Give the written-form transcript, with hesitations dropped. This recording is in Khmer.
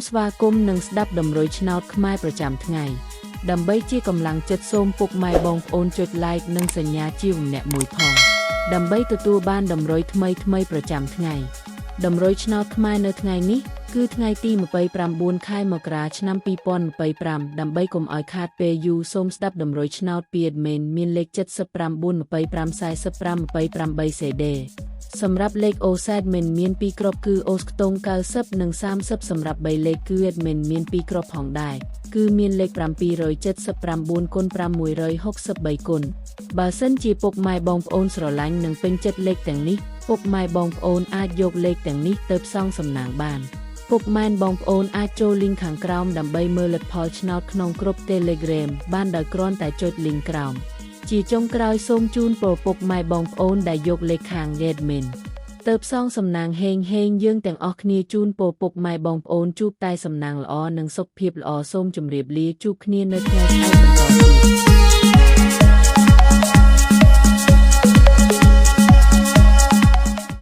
ស្វាគមន៍និងស្ដាប់ដំរុយឆ្នោតខ្មែរប្រចាំថ្ងៃដើម្បីជាកម្លាំងចិត្តសូមពុកម៉ែបងប្អូនចុច like និងសញ្ញាជាម្នាក់មួយផងដើម្បីទទួលបានដំរុយថ្មីប្រចាំថ្ងៃដំរុយឆ្នោតខ្មែរនៅថ្ងៃនេះគឺថ្ងៃទី29ខែមករាឆ្នាំ2025ដើម្បីកុំឲ្យខាតពេលយូរសូមស្ដាប់ដំរុយឆ្នោតពី admin មានលេខ79254528 CD សម្រាប់លេខ OSAD មាន2គ្រាប់គឺ OS ខ្ទង់90និង30សម្រាប់3លេខគឺ admin មាន2គ្រាប់ផងដែរគឺមានលេខ779គុណ563គុណបើសិនជាពុកម៉ែបងប្អូនស្រឡាញ់និងពេញចិត្តលេខទាំងនេះពុកម៉ែបងប្អូនអាចយកលេខទាំងនេះទៅផ្សងសំណាងបានពុកម៉ែបងប្អូនអាចចូល link ខាងក្រោមដើម្បីមើលលទ្ធផលឆ្នោតក្នុងក្រុម Telegram បានដោយគ្រាន់តែចុច link ក្រោមជាចុងក្រោយសូមជូនពរពុកម៉ែបងប្អូនដែលយកលេខខាង admin ទៅផ្សងសំណាងហេងយើងទាំងអស់គ្នាជូនពរពុកម៉ែបងប្អូនជួបតែសំណាងល្អនិងសុខភាពល្អសូមជម្រាបលាជួបគ្នានៅថ្ងៃស្អែកបន្តទៀត